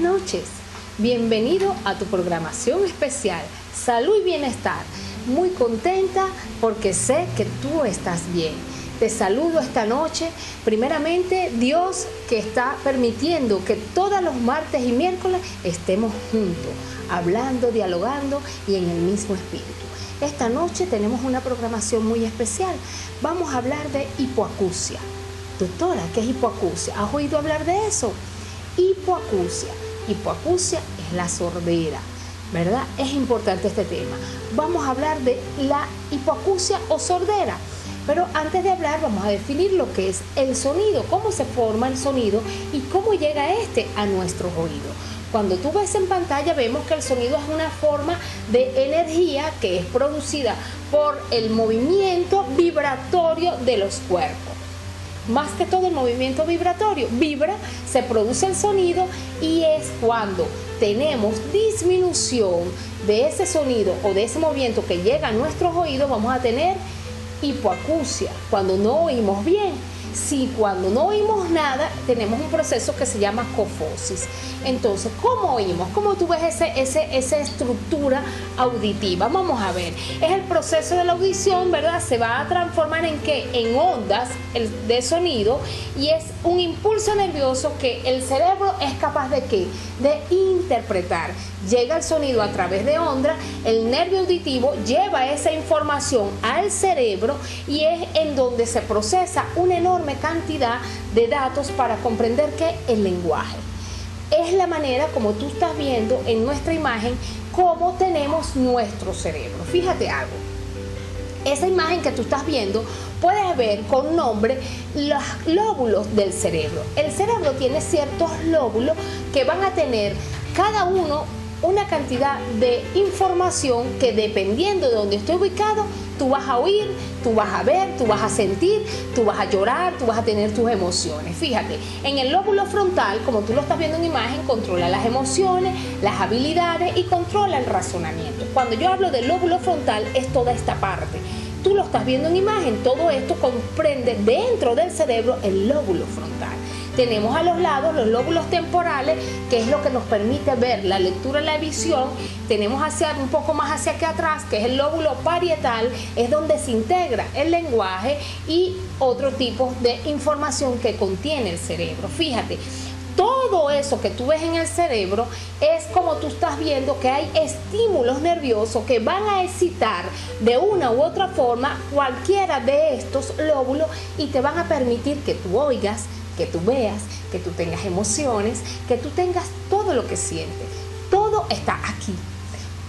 noches. Bienvenido a tu programación especial Salud y Bienestar. Muy contenta porque sé que tú estás bien. Te saludo esta noche. Primeramente, Dios que está permitiendo que todos los martes y miércoles estemos juntos, hablando, dialogando y en el mismo espíritu. Esta noche tenemos una programación muy especial. Vamos a hablar de hipoacusia. Doctora, ¿qué es hipoacusia? ¿Has oído hablar de eso? Hipoacusia. Hipoacusia es la sordera, ¿verdad? Es importante este tema. Vamos a hablar de la hipoacusia o sordera. Pero antes de hablar vamos a definir lo que es el sonido, cómo se forma el sonido y cómo llega este a nuestros oídos. Cuando tú ves en pantalla vemos que el sonido es una forma de energía que es producida por el movimiento vibratorio de los cuerpos. Más que todo el movimiento vibratorio, vibra, se produce el sonido y es cuando tenemos disminución de ese sonido o de ese movimiento que llega a nuestros oídos, vamos a tener hipoacusia, cuando no oímos bien. Si cuando no oímos nada, tenemos un proceso que se llama cofosis. Entonces, ¿cómo oímos? ¿Cómo tú ves esa estructura auditiva? Vamos a ver. Es el proceso de la audición, ¿verdad? Se va a transformar en ¿qué? En ondas de sonido y es un impulso nervioso que el cerebro es capaz de ¿qué? De interpretar. Llega el sonido a través de ondas, el nervio auditivo lleva esa información al cerebro y es en donde se procesa una enorme cantidad de datos para comprender que el lenguaje. Es la manera como tú estás viendo en nuestra imagen cómo tenemos nuestro cerebro. Fíjate algo. Esa imagen que tú estás viendo, puedes ver con nombre los lóbulos del cerebro. El cerebro tiene ciertos lóbulos que van a tener cada uno una cantidad de información que dependiendo de donde esté ubicado, tú vas a oír, tú vas a ver, tú vas a sentir, tú vas a llorar, tú vas a tener tus emociones. Fíjate, en el lóbulo frontal, como tú lo estás viendo en imagen, controla las emociones, las habilidades y controla el razonamiento. Cuando yo hablo del lóbulo frontal, es toda esta parte. Tú lo estás viendo en imagen, todo esto comprende dentro del cerebro el lóbulo frontal. Tenemos a los lados los lóbulos temporales, que es lo que nos permite ver la lectura y la visión. Tenemos un poco más hacia aquí atrás, que es el lóbulo parietal, es donde se integra el lenguaje y otro tipo de información que contiene el cerebro. Fíjate, todo eso que tú ves en el cerebro es como tú estás viendo que hay estímulos nerviosos que van a excitar de una u otra forma cualquiera de estos lóbulos y te van a permitir que tú oigas, que tú veas, que tú tengas emociones, que tú tengas todo lo que sientes. Todo está aquí.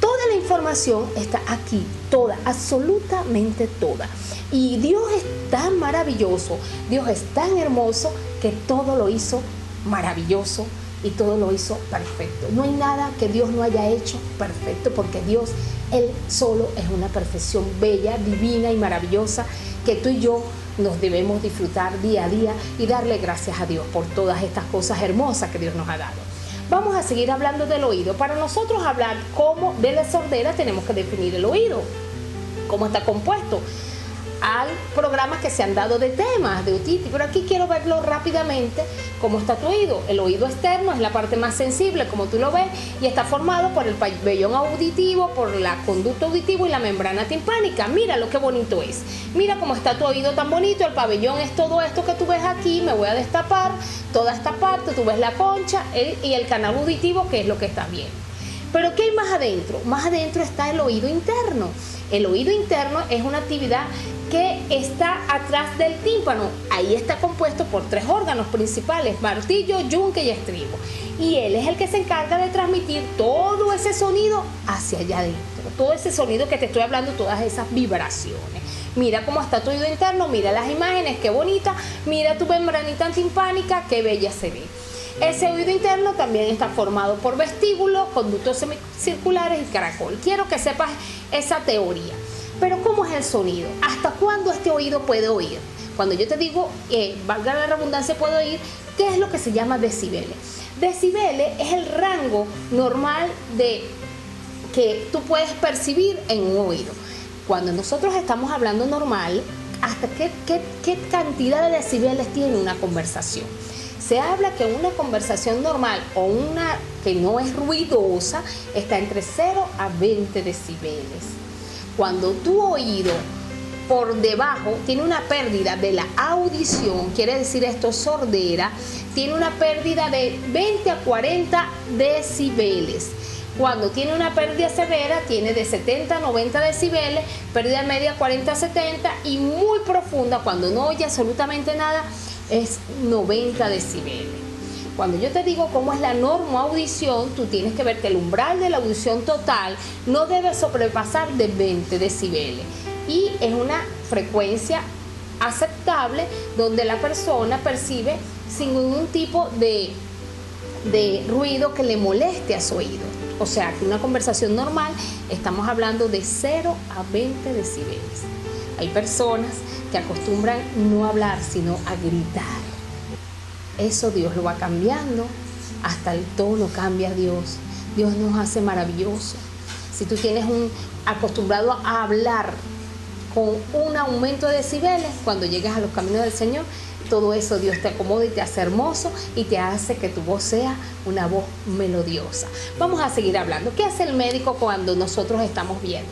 Toda la información está aquí, toda, absolutamente toda. Y Dios es tan maravilloso, Dios es tan hermoso que todo lo hizo maravilloso y todo lo hizo perfecto. No hay nada que Dios no haya hecho perfecto porque Dios, Él solo es una perfección bella, divina y maravillosa que tú y yo nos debemos disfrutar día a día y darle gracias a Dios por todas estas cosas hermosas que Dios nos ha dado. Vamos a seguir hablando del oído. Para nosotros hablar cómo de la sordera tenemos que definir el oído, cómo está compuesto. Hay programas que se han dado de temas, de otitis, pero aquí quiero verlo rápidamente cómo está tu oído. El oído externo es la parte más sensible, como tú lo ves, y está formado por el pabellón auditivo, por la conducto auditivo y la membrana timpánica. Mira lo que bonito es. Mira cómo está tu oído tan bonito. El pabellón es todo esto que tú ves aquí. Me voy a destapar toda esta parte. Tú ves la concha y el canal auditivo, que es lo que estás viendo. Pero ¿qué hay más adentro? Más adentro está el oído interno. El oído interno es una actividad que está atrás del tímpano. Ahí está compuesto por 3 órganos principales: martillo, yunque y estribo. Y él es el que se encarga de transmitir todo ese sonido hacia allá adentro. Todo ese sonido que te estoy hablando, todas esas vibraciones. Mira cómo está tu oído interno, mira las imágenes, qué bonita. Mira tu membranita timpánica, qué bella se ve. Ese oído interno también está formado por vestíbulos, conductos semicirculares y caracol. Quiero que sepas esa teoría. Pero ¿cómo es el sonido? ¿Hasta cuándo este oído puede oír? Cuando yo te digo, valga la redundancia, puede oír, ¿qué es lo que se llama decibeles? Decibeles es el rango normal de que tú puedes percibir en un oído. Cuando nosotros estamos hablando normal, ¿hasta qué cantidad de decibeles tiene una conversación? Se habla que una conversación normal o una que no es ruidosa está entre 0 a 20 decibeles. Cuando tu oído por debajo tiene una pérdida de la audición, quiere decir esto sordera, tiene una pérdida de 20 a 40 decibeles. Cuando tiene una pérdida severa, tiene de 70 a 90 decibeles, pérdida media 40 a 70 y muy profunda, cuando no oye absolutamente nada, es 90 decibeles. Cuando yo te digo cómo es la norma audición, tú tienes que ver que el umbral de la audición total no debe sobrepasar de 20 decibeles. Y es una frecuencia aceptable donde la persona percibe sin ningún tipo de ruido que le moleste a su oído. O sea, que una conversación normal estamos hablando de 0 a 20 decibeles. Hay personas que acostumbran no hablar, sino a gritar. Eso Dios lo va cambiando, hasta el tono cambia Dios. Dios nos hace maravilloso. Si tú tienes acostumbrado a hablar con un aumento de decibeles, cuando llegas a los caminos del Señor, todo eso Dios te acomoda y te hace hermoso y te hace que tu voz sea una voz melodiosa. Vamos a seguir hablando. ¿Qué hace el médico cuando nosotros estamos viendo?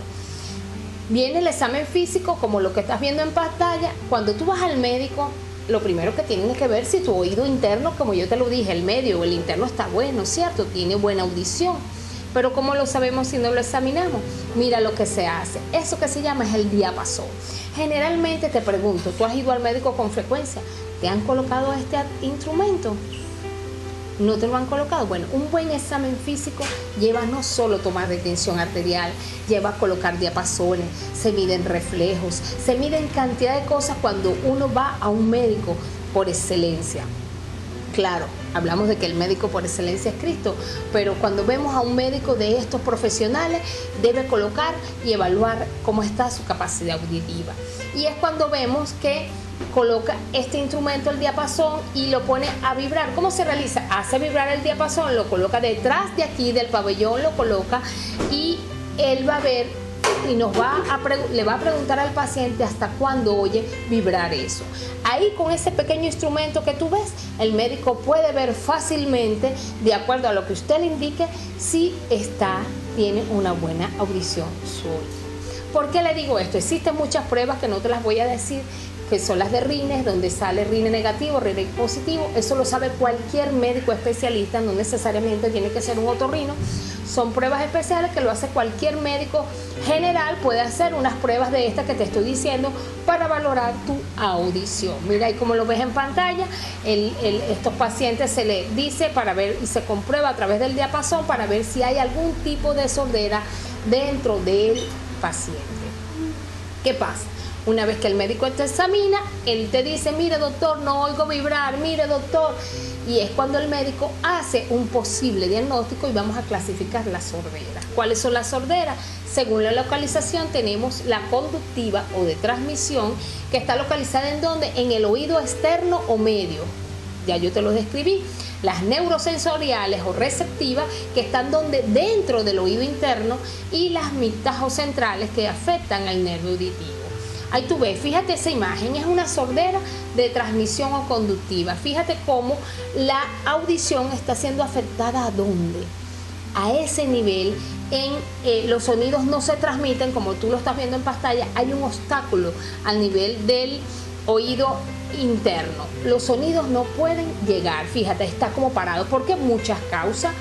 Viene el examen físico, como lo que estás viendo en pantalla. Cuando tú vas al médico, lo primero que tienes que ver si tu oído interno, como yo te lo dije, el medio o el interno está bueno, ¿cierto? Tiene buena audición. Pero ¿cómo lo sabemos si no lo examinamos? Mira lo que se hace. Eso que se llama es el diapasón. Generalmente te pregunto, ¿tú has ido al médico con frecuencia? ¿Te han colocado este instrumento? ¿No te lo han colocado? Bueno, un buen examen físico lleva no solo tomar de tensión arterial, lleva a colocar diapasones, se miden reflejos, se miden cantidad de cosas cuando uno va a un médico por excelencia. Claro, hablamos de que el médico por excelencia es Cristo, pero cuando vemos a un médico de estos profesionales, debe colocar y evaluar cómo está su capacidad auditiva. Y es cuando vemos que coloca este instrumento, el diapasón, y lo pone a vibrar. ¿Cómo se realiza? Hace vibrar el diapasón, lo coloca detrás de aquí del pabellón, lo coloca y él va a ver y le va a preguntar al paciente hasta cuándo oye vibrar eso. Ahí con ese pequeño instrumento que tú ves, el médico puede ver fácilmente, de acuerdo a lo que usted le indique, si tiene una buena audición su oído. ¿Por qué le digo esto? Existen muchas pruebas que no te las voy a decir, que son las de rines, donde sale rine negativo, rine positivo. Eso lo sabe cualquier médico especialista, no necesariamente tiene que ser un otorrino. Son pruebas especiales que lo hace cualquier médico general, puede hacer unas pruebas de estas que te estoy diciendo para valorar tu audición. Mira ahí como lo ves en pantalla, estos pacientes se les dice para ver y se comprueba a través del diapasón para ver si hay algún tipo de sordera dentro del paciente. ¿Qué pasa? Una vez que el médico te examina, él te dice, mire doctor, no oigo vibrar, mire doctor. Y es cuando el médico hace un posible diagnóstico y vamos a clasificar las sorderas. ¿Cuáles son las sorderas? Según la localización tenemos la conductiva o de transmisión, que está localizada ¿en dónde? En el oído externo o medio. Ya yo te lo describí. Las neurosensoriales o receptivas, que están dentro del oído interno, y las mixtas o centrales, que afectan al nervio auditivo. Ahí tú ves, fíjate esa imagen, es una sordera de transmisión o conductiva. Fíjate cómo la audición está siendo afectada. ¿A dónde? A ese nivel, los sonidos no se transmiten, como tú lo estás viendo en pantalla, hay un obstáculo al nivel del oído interno. Los sonidos no pueden llegar, fíjate, está como parado, porque muchas causas.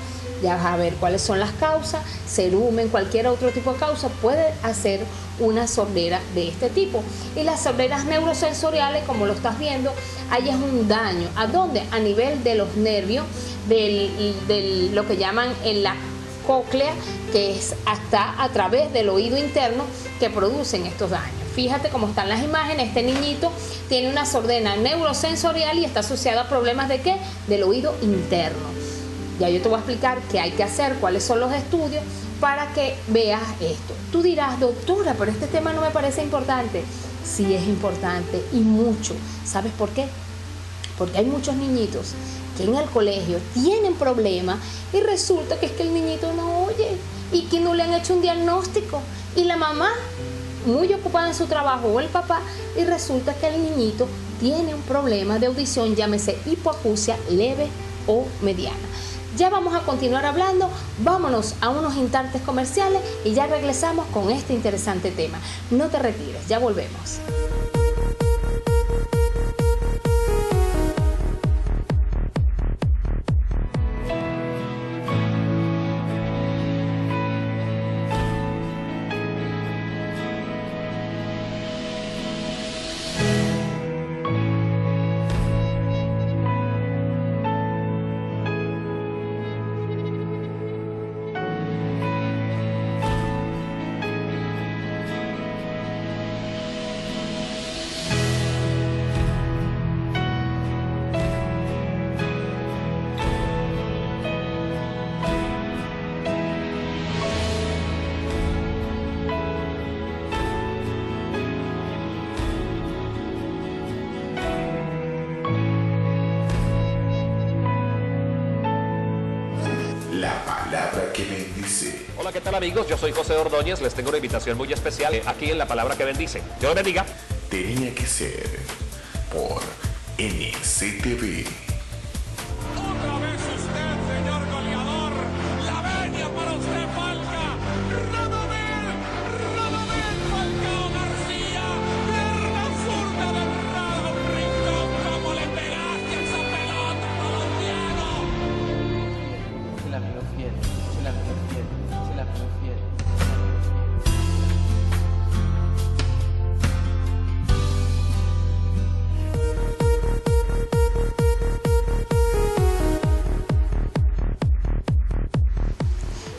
Ya vas a ver cuáles son las causas, cerumen, cualquier otro tipo de causa puede hacer una sordera de este tipo. Y las sorderas neurosensoriales, como lo estás viendo, ahí es un daño. ¿A dónde? A nivel de los nervios, de lo que llaman la cóclea, que es hasta a través del oído interno que producen estos daños. Fíjate cómo están las imágenes. Este niñito tiene una sordera neurosensorial y está asociada a problemas ¿de qué? Del oído interno. Ya yo te voy a explicar qué hay que hacer, cuáles son los estudios para que veas esto. Tú dirás, doctora, pero este tema no me parece importante. Sí es importante y mucho. ¿Sabes por qué? Porque hay muchos niñitos que en el colegio tienen problemas y resulta que es que el niñito no oye y que no le han hecho un diagnóstico. Y la mamá muy ocupado en su trabajo o el papá y resulta que el niñito tiene un problema de audición, llámese hipoacusia leve o mediana. Ya vamos a continuar hablando, vámonos a unos instantes comerciales y ya regresamos con este interesante tema. No te retires, ya volvemos. Que bendice. Hola, ¿qué tal amigos? Yo soy José Ordóñez, les tengo una invitación muy especial aquí en La Palabra que Bendice. Dios los bendiga. Tenía que ser por NCTV. Otra vez usted, señor goleador. La venia para usted, Falca. Radamel Falcao García. Pierna zurda de Rado Rincón. ¿Cómo le pegaste a esa pelota, colombiano? Se la veo fiel, se la veo fiel, se la veo fiel.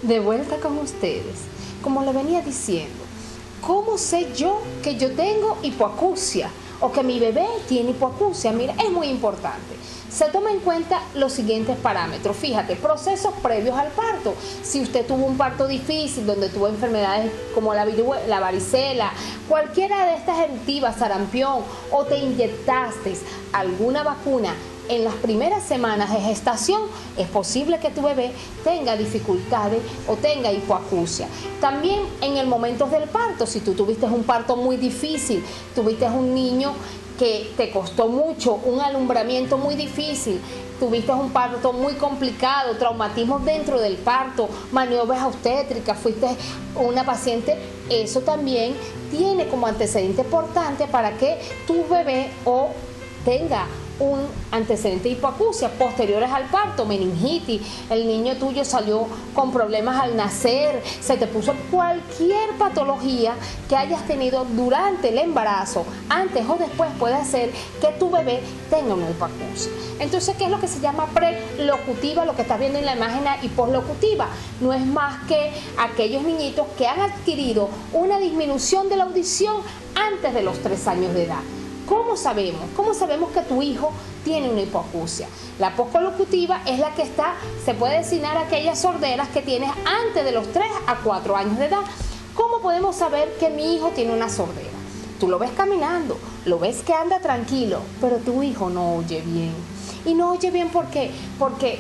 De vuelta con ustedes. Como le venía diciendo, ¿cómo sé yo que yo tengo hipoacusia o que mi bebé tiene hipoacusia? Mira, es muy importante. Se toma en cuenta los siguientes parámetros. Fíjate, procesos previos al parto. Si usted tuvo un parto difícil, donde tuvo enfermedades como la varicela, cualquiera de estas eruptivas, sarampión, o te inyectaste alguna vacuna en las primeras semanas de gestación, es posible que tu bebé tenga dificultades o tenga hipoacusia. También en el momento del parto, si tú tuviste un parto muy difícil, tuviste un niño que te costó mucho, un alumbramiento muy difícil, tuviste un parto muy complicado, traumatismos dentro del parto, maniobras obstétricas, fuiste una paciente, eso también tiene como antecedente importante para que tu bebé o tenga un antecedente de hipoacusia posteriores al parto, meningitis, el niño tuyo salió con problemas al nacer, se te puso cualquier patología que hayas tenido durante el embarazo, antes o después, puede hacer que tu bebé tenga una hipoacusia. Entonces, ¿qué es lo que se llama prelocutiva? Lo que estás viendo en la imagen, y poslocutiva. No es más que aquellos niñitos que han adquirido una disminución de la audición antes de los 3 años de edad. ¿Cómo sabemos? ¿Cómo sabemos que tu hijo tiene una hipoacusia? La poslocutiva es la que se puede designar aquellas sorderas que tienes antes de los 3 a 4 años de edad. ¿Cómo podemos saber que mi hijo tiene una sordera? Tú lo ves caminando, lo ves que anda tranquilo, pero tu hijo no oye bien. Y no oye bien, ¿por qué? Porque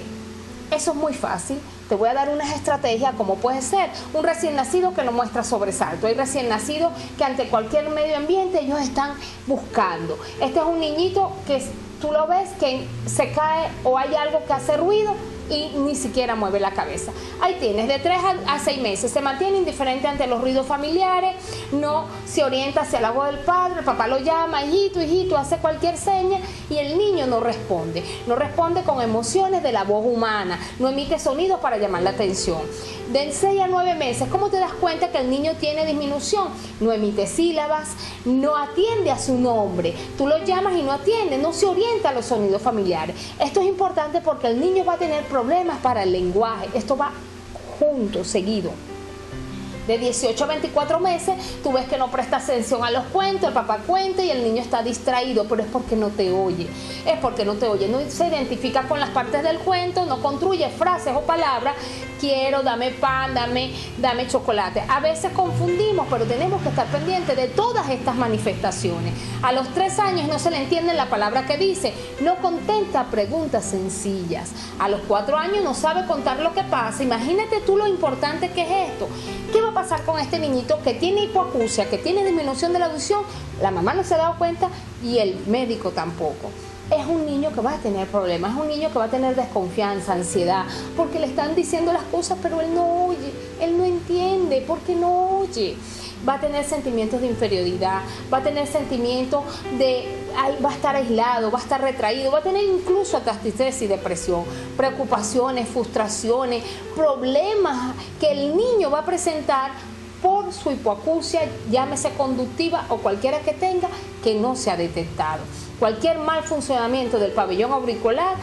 eso es muy fácil. Te voy a dar unas estrategias como puede ser un recién nacido que no muestra sobresalto. Hay recién nacidos que ante cualquier medio ambiente ellos están buscando. Este es un niñito que tú lo ves que se cae o hay algo que hace ruido y ni siquiera mueve la cabeza. Ahí tienes, de 3 a 6 meses, se mantiene indiferente ante los ruidos familiares, no se orienta hacia la voz del padre, el papá lo llama, hijito, hijito, hace cualquier seña y el niño no responde con emociones de la voz humana, no emite sonidos para llamar la atención. De 6 a 9 meses, ¿cómo te das cuenta que el niño tiene disminución? No emite sílabas, no atiende a su nombre, tú lo llamas y no atiende, no se orienta a los sonidos familiares. Esto es importante porque el niño va a tener problemas para el lenguaje, esto va junto, seguido. De 18 a 24 meses, tú ves que no presta atención a los cuentos, el papá cuenta y el niño está distraído, pero es porque no te oye. Es porque no te oye, no se identifica con las partes del cuento, no construye frases o palabras quiero, dame pan, dame chocolate. A veces confundimos, pero tenemos que estar pendientes de todas estas manifestaciones. A los 3 años no se le entiende la palabra que dice, no contesta preguntas sencillas. A los 4 años no sabe contar lo que pasa. Imagínate tú lo importante que es esto. ¿Qué va a pasar con este niñito que tiene hipoacusia, que tiene disminución de la audición? La mamá no se ha dado cuenta y el médico tampoco. Es un niño que va a tener problemas, es un niño que va a tener desconfianza, ansiedad, porque le están diciendo las cosas, pero él no oye, él no entiende, porque no oye. Va a tener sentimientos de inferioridad, va a tener sentimientos va a estar aislado, va a estar retraído, va a tener incluso hasta tristeza y depresión, preocupaciones, frustraciones, problemas que el niño va a presentar por su hipoacusia, llámese conductiva o cualquiera que tenga, que no se ha detectado. Cualquier mal funcionamiento del pabellón auricular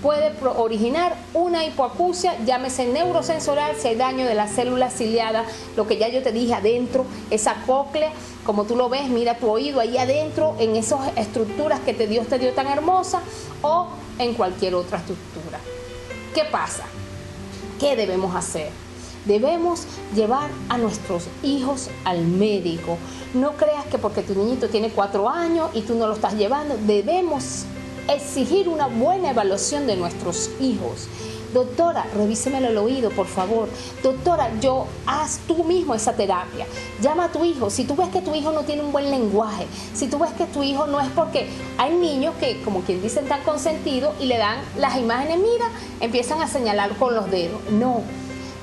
puede originar una hipoacusia, llámese neurosensorial, si hay daño de las células ciliadas, lo que ya yo te dije adentro, esa cóclea, como tú lo ves, mira tu oído ahí adentro, en esas estructuras que Dios te dio tan hermosas, o en cualquier otra estructura. ¿Qué pasa? ¿Qué debemos hacer? Debemos llevar a nuestros hijos al médico. No creas que porque tu niñito tiene 4 años y tú no lo estás llevando, debemos exigir una buena evaluación de nuestros hijos. Doctora, revísemelo el oído, por favor. Doctora, haz tú mismo esa terapia. Llama a tu hijo. Si tú ves que tu hijo no tiene un buen lenguaje, si tú ves que tu hijo no es, porque hay niños que, como quien dicen, están consentidos y le dan las imágenes, mira, empiezan a señalar con los dedos. No,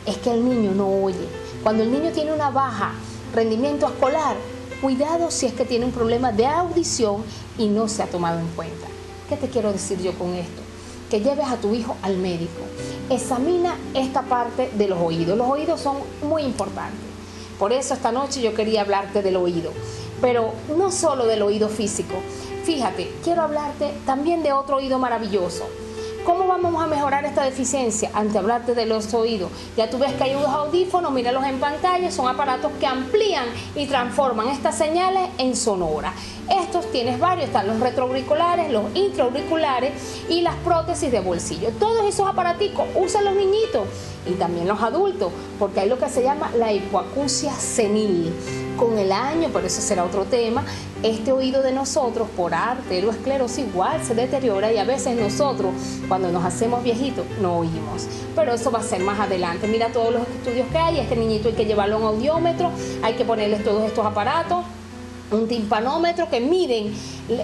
es que el niño no oye. Cuando el niño tiene una baja rendimiento escolar, cuidado si es que tiene un problema de audición y no se ha tomado en cuenta. ¿Qué te quiero decir yo con esto? Que lleves a tu hijo al médico. Examina esta parte de los oídos. Los oídos son muy importantes. Por eso esta noche yo quería hablarte del oído. Pero no solo del oído físico. Fíjate, quiero hablarte también de otro oído maravilloso. ¿Cómo vamos a mejorar esta deficiencia? Ante hablarte de los oídos. Ya tú ves que hay unos audífonos, míralos en pantalla, son aparatos que amplían y transforman estas señales en sonora. Estos tienes varios, están los retroauriculares, los intraauriculares y las prótesis de bolsillo. Todos esos aparaticos usan los niñitos y también los adultos, porque hay lo que se llama la hipoacusia senil. Con el año, pero eso será otro tema, este oído de nosotros por arteriosclerosis igual se deteriora y a veces nosotros cuando nos hacemos viejitos no oímos, pero eso va a ser más adelante. Mira todos los estudios que hay, este niñito hay que llevarlo a un audiómetro, hay que ponerles todos estos aparatos, un timpanómetro que miden,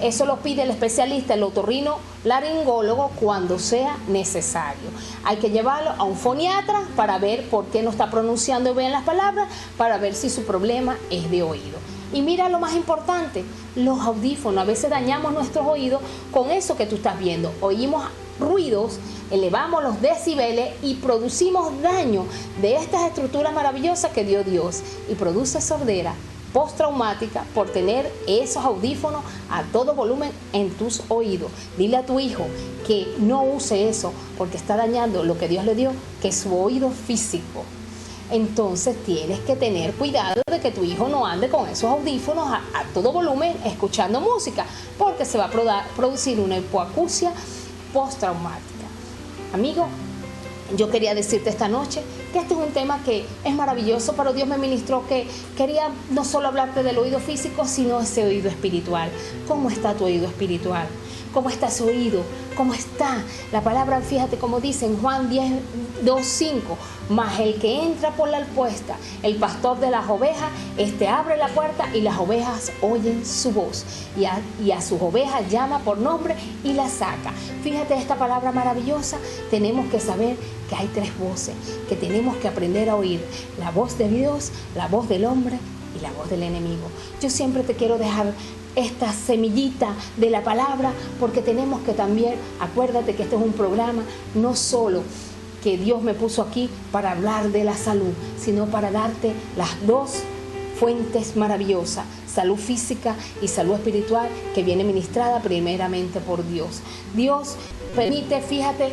eso lo pide el especialista, el otorrino laringólogo cuando sea necesario. Hay que llevarlo a un foniatra para ver por qué no está pronunciando bien las palabras, para ver si su problema es de oído. Y mira lo más importante, los audífonos, a veces dañamos nuestros oídos con eso que tú estás viendo. Oímos ruidos, elevamos los decibeles y producimos daño de estas estructuras maravillosas que dio Dios y produce sordera postraumática por tener esos audífonos a todo volumen en tus oídos. Dile a tu hijo que no use eso porque está dañando lo que Dios le dio, que es su oído físico. Entonces tienes que tener cuidado de que tu hijo no ande con esos audífonos a todo volumen escuchando música, porque se va a producir una hipoacusia postraumática. Amigo, yo quería decirte esta noche que este es un tema que es maravilloso, pero Dios me ministró que quería no solo hablarte del oído físico, sino ese oído espiritual. ¿Cómo está tu oído espiritual? ¿Cómo está su oído? ¿Cómo está? La palabra, fíjate cómo dice en Juan 10:2-5, mas el que entra por la alpuesta, el pastor de las ovejas, abre la puerta y las ovejas oyen su voz. Y a sus ovejas llama por nombre y las saca. Fíjate esta palabra maravillosa, tenemos que saber que hay 3 voces, que tenemos que aprender a oír. La voz de Dios, la voz del hombre y la voz del enemigo. Yo siempre te quiero dejar esta semillita de la palabra, porque tenemos que también, acuérdate que este es un programa no solo que Dios me puso aquí para hablar de la salud, sino para darte las 2 fuentes maravillosas, salud física y salud espiritual, que viene ministrada primeramente por Dios. Dios permite, fíjate,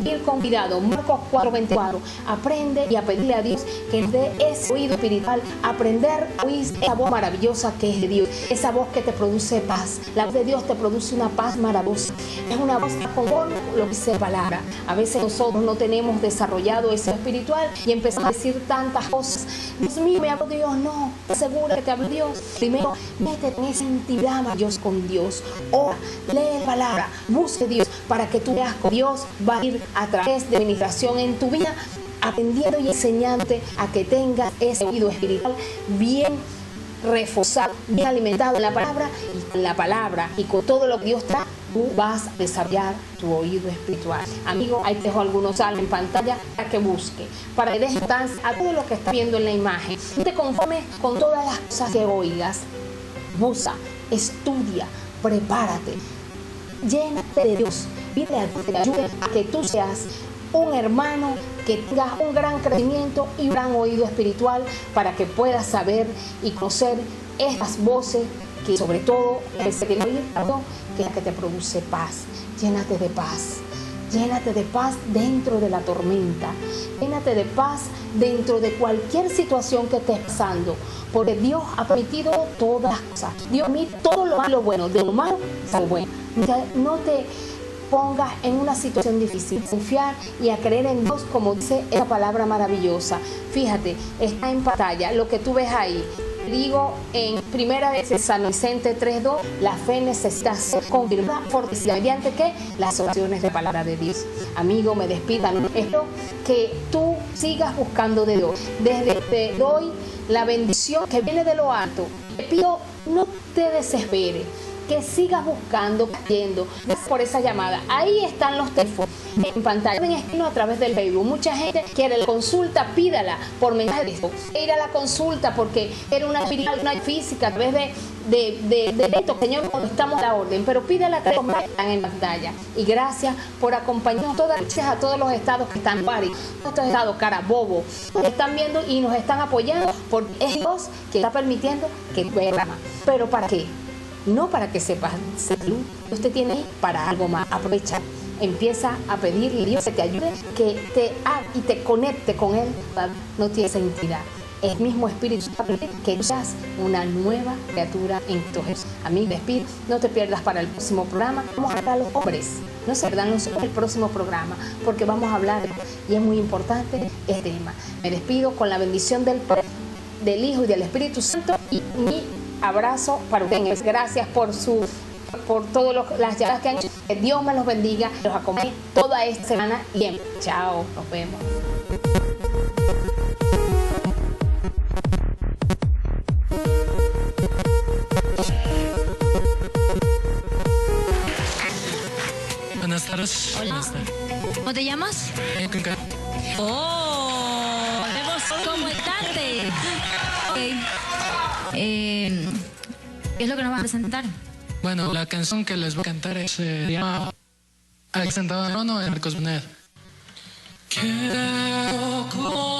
ir con cuidado. Marcos 4:24. Aprende y a pedirle a Dios que nos dé ese oído espiritual, aprender a oír esa voz maravillosa que es de Dios, esa voz que te produce paz. La voz de Dios te produce una paz maravillosa. Es una voz conforme lo que dice la palabra. A veces nosotros no tenemos desarrollado ese espiritual y empezamos a decir tantas cosas. Dios mío, me habló Dios. No, asegura que te habló Dios. Primero, métete en esa intimidad maravillosa con Dios. Ora, lee la palabra, busque a Dios para que tú veas que Dios va a ir a través de administración en tu vida, aprendiendo y enseñándote a que tengas ese oído espiritual bien reforzado, bien alimentado en la palabra y con todo lo que Dios te da, tú vas a desarrollar tu oído espiritual. Amigo, ahí te dejo algunos salmos en pantalla para que busque, para que des importancia a todo lo que estás viendo en la imagen. No te conformes con todas las cosas que oigas. Busca, estudia, prepárate, llénate de Dios, pide a Dios que te ayude a que tú seas un hermano que tenga un gran crecimiento y un gran oído espiritual para que puedas saber y conocer estas voces que sobre todo que es la que te produce paz. Llénate de paz. Llénate de paz dentro de la tormenta. Llénate de paz dentro de cualquier situación que estés pasando. Porque Dios ha permitido todas las cosas. Dios permite todo lo malo bueno. De lo malo es algo bueno. No te pongas en una situación difícil. Confiar y a creer en Dios, como dice esa palabra maravillosa. Fíjate, está en pantalla lo que tú ves ahí. Digo en Primera de Tesalonicenses 3:2, la fe necesita ser confirmada, fortalecida, mediante que las oraciones de palabra de Dios. Amigo, me despido. Espero que tú sigas buscando de Dios. Desde te doy la bendición que viene de lo alto. Te pido, no te desesperes, que sigas buscando, yendo. Gracias por esa llamada. Ahí están los teléfonos en pantalla. Pueden escribirnos a través del Facebook. Mucha gente quiere la consulta, pídala por mensaje de Facebook. Ir a la consulta porque era una espiritual, una física, a través de esto, Señor, estamos a la orden, pero pídala que están en pantalla. Y gracias por acompañarnos. Gracias a todos los estados que están en Bari, estos estados Carabobo, nos están viendo y nos están apoyando, porque es Dios que está permitiendo que duerma. ¿Pero para qué? No para que sepas salud. Dios te tiene ahí para algo más. Aprovecha. Empieza a pedirle a Dios que te ayude, que te haga y te conecte con Él. No tienes identidad. El mismo Espíritu que seas una nueva criatura en tu Jesús. Amigo, despido. No te pierdas para el próximo programa. Vamos a hablar a los hombres. No se pierdan los hombres el próximo programa, porque vamos a hablar y es muy importante este tema. Me despido con la bendición del Padre, del Hijo y del Espíritu Santo y mi abrazo para ustedes. Gracias por todas las llamadas que han hecho. Que Dios me los bendiga, los acompañe toda esta semana. Bien, chao, nos vemos. Buenas tardes. Hola. Buenas tardes. ¿Cómo te llamas? ¡Oh! ¿Cómo estás? Okay. ¿Qué es lo que nos vas a presentar? Bueno, la canción que les voy a cantar se llama Aquí sentado en el trono de Marcos Bonet. ¿Qué hago con